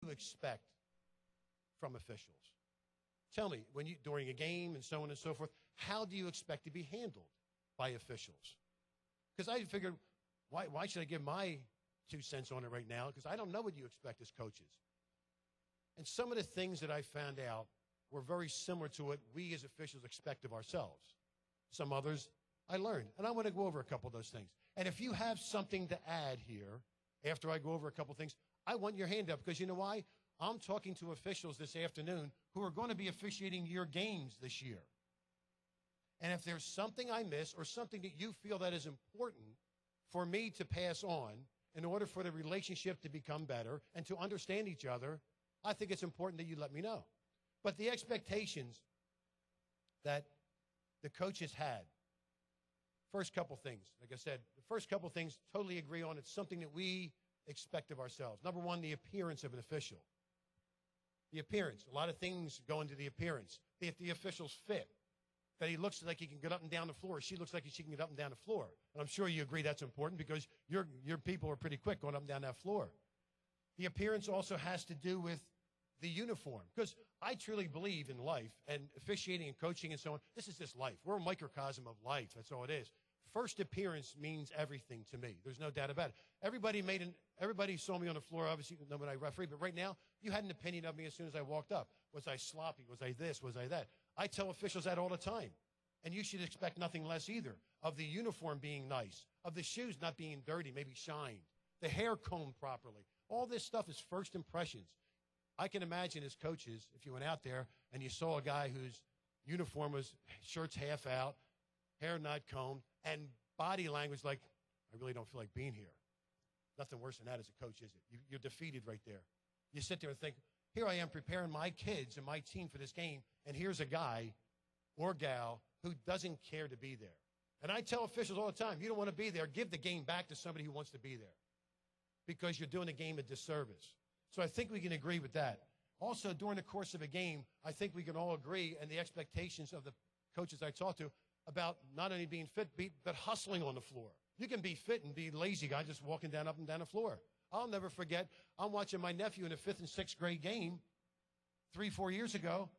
you expect from officials? Tell me, during a game and so on and so forth, how do you expect to be handled by officials? Because I figured, why should I give my 2 cents on it right now? Because I don't know what you expect as coaches. And some of the things that I found out were very similar to what we as officials expect of ourselves. Some others I learned. And I want to go over a couple of those things. And if you have something to add here, after I go over a couple of things, I want your hand up, because you know why? I'm talking to officials this afternoon who are going to be officiating your games this year. And if there's something I miss or something that you feel that is important for me to pass on in order for the relationship to become better and to understand each other, I think it's important that you let me know. But the expectations that the coaches had, first couple things, like I said, the first couple things totally agree on. It's something that we expect of ourselves. Number one, the appearance of an official. The appearance. A lot of things go into the appearance. If the official's fit, that he looks like he can get up and down the floor, she looks like she can get up and down the floor. And I'm sure you agree that's important, because your people are pretty quick going up and down that floor. The appearance also has to do with the uniform, because I truly believe in life, and officiating and coaching and so on. This is just life. We're a microcosm of life. That's all it is. First appearance means everything to me. There's no doubt about it. Everybody saw me on the floor, obviously, when I referee, but right now, you had an opinion of me as soon as I walked up. Was I sloppy? Was I this? Was I that? I tell officials that all the time. And you should expect nothing less either, of the uniform being nice, of the shoes not being dirty, maybe shined, the hair combed properly. All this stuff is first impressions. I can imagine as coaches, if you went out there and you saw a guy whose uniform was shirt's half out, hair not combed, and body language like, I really don't feel like being here. Nothing worse than that as a coach, is it? You're defeated right there. You sit there and think, here I am preparing my kids and my team for this game, and here's a guy or gal who doesn't care to be there. And I tell officials all the time, you don't want to be there, give the game back to somebody who wants to be there, because you're doing the game a disservice. So I think we can agree with that. Also, during the course of a game, I think we can all agree, and the expectations of the coaches I talk to, about not only being fit, but hustling on the floor. You can be fit and be lazy guy just walking up and down the floor. I'll never forget, I'm watching my nephew in a 5th and 6th grade game 3-4 years ago.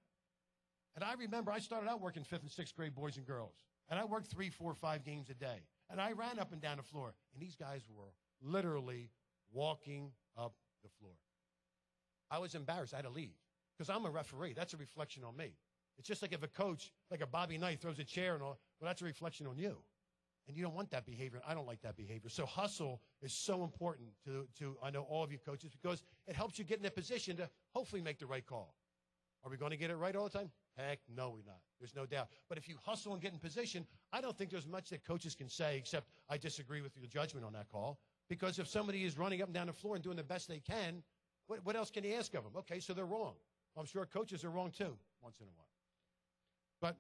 And I remember I started out working 5th and 6th grade boys and girls. And I worked 3, 4, 5 games a day. And I ran up and down the floor. And these guys were literally walking up the floor. I was embarrassed. I had to leave, because I'm a referee. That's a reflection on me. It's just like if a coach, like a Bobby Knight, throws a chair and all, well, that's a reflection on you. And you don't want that behavior. I don't like that behavior. So hustle is so important to I know, all of you coaches, because it helps you get in a position to hopefully make the right call. Are we going to get it right all the time? Heck, no, we're not. There's no doubt. But if you hustle and get in position, I don't think there's much that coaches can say, except I disagree with your judgment on that call. Because if somebody is running up and down the floor and doing the best they can, what else can you ask of them? Okay, so they're wrong. Well, I'm sure coaches are wrong too, once in a while. But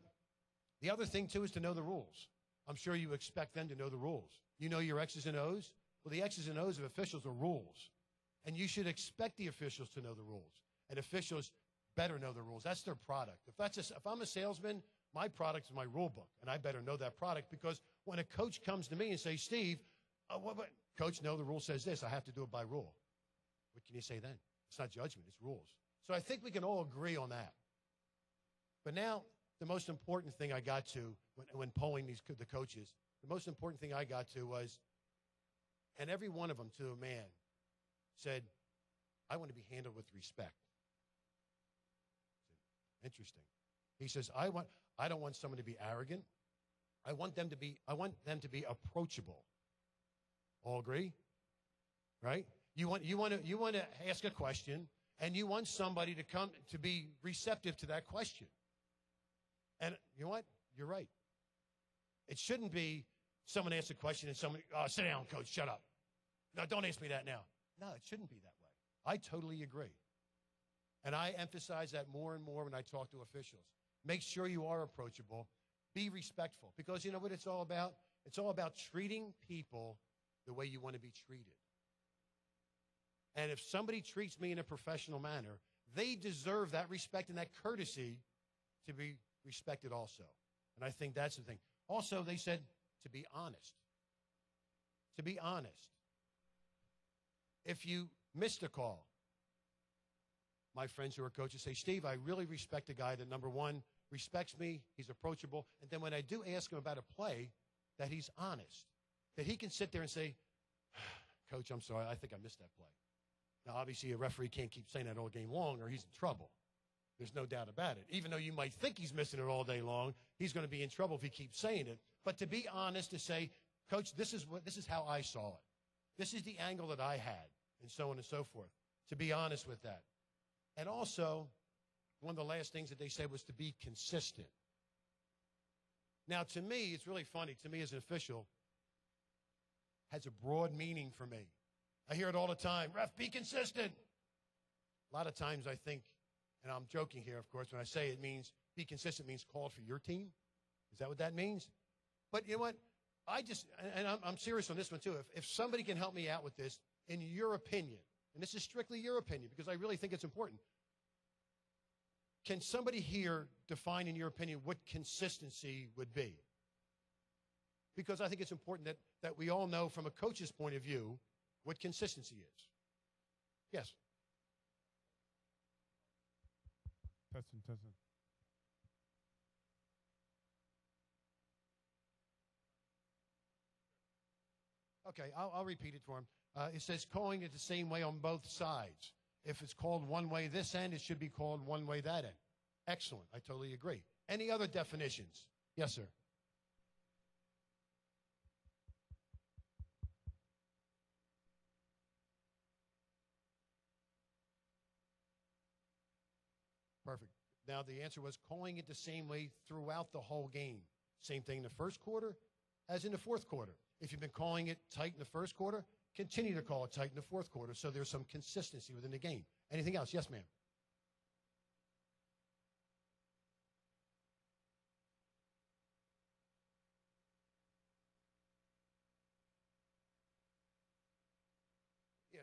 the other thing, too, is to know the rules. I'm sure you expect them to know the rules. You know your X's and O's? Well, the X's and O's of officials are rules. And you should expect the officials to know the rules. And officials better know the rules. That's their product. If I'm a salesman, my product is my rule book, and I better know that product, because when a coach comes to me and says, Steve, Coach, no, the rule says this. I have to do it by rule. What can you say then? It's not judgment. It's rules. So I think we can all agree on that. But now, the most important thing I got to when polling the coaches, the most important thing I got to was, and every one of them to a man said, I want to be handled with respect. Interesting. He says, I don't want someone to be arrogant. I want them to be approachable. All agree? Right? You want to ask a question, and you want somebody to be receptive to that question. And you know what? You're right. It shouldn't be someone asks a question and someone, sit down, coach, shut up. No, don't ask me that now. No, it shouldn't be that way. I totally agree. And I emphasize that more and more when I talk to officials. Make sure you are approachable. Be respectful. Because you know what it's all about? It's all about treating people the way you want to be treated. And if somebody treats me in a professional manner, they deserve that respect and that courtesy to be respected also. And I think that's the thing. Also, they said to be honest. To be honest. If you missed a call, my friends who are coaches say, Steve, I really respect a guy that, number one, respects me, he's approachable, and then when I do ask him about a play, that he's honest, that he can sit there and say, Coach, I'm sorry, I think I missed that play. Now, obviously, a referee can't keep saying that all game long or he's in trouble. There's no doubt about it. Even though you might think he's missing it all day long, he's going to be in trouble if he keeps saying it. But to be honest, to say, Coach, this is how I saw it. This is the angle that I had, and so on and so forth. To be honest with that. And also, one of the last things that they said was to be consistent. Now, to me, it's really funny. To me, as an official, has a broad meaning for me. I hear it all the time. Ref, be consistent. A lot of times I think, and I'm joking here, of course, when I say it means be consistent means called for your team. Is that what that means? But you know what? I'm serious on this one, too. If somebody can help me out with this, in your opinion, and this is strictly your opinion because I really think it's important, can somebody here define, in your opinion, what consistency would be? Because I think it's important that we all know from a coach's point of view what consistency is. Yes? Testing. Okay, I'll repeat it for him. It says calling it the same way on both sides. If it's called one way this end, it should be called one way that end. Excellent. I totally agree. Any other definitions? Yes, sir. Perfect. Now, the answer was calling it the same way throughout the whole game. Same thing in the first quarter as in the fourth quarter. If you've been calling it tight in the first quarter, continue to call it tight in the fourth quarter so there's some consistency within the game. Anything else? Yes, ma'am. Yeah,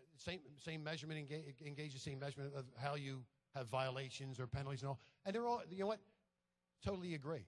same measurement, engage the same measurement of how you have violations or penalties and all. And they're all, you know what? Totally agree.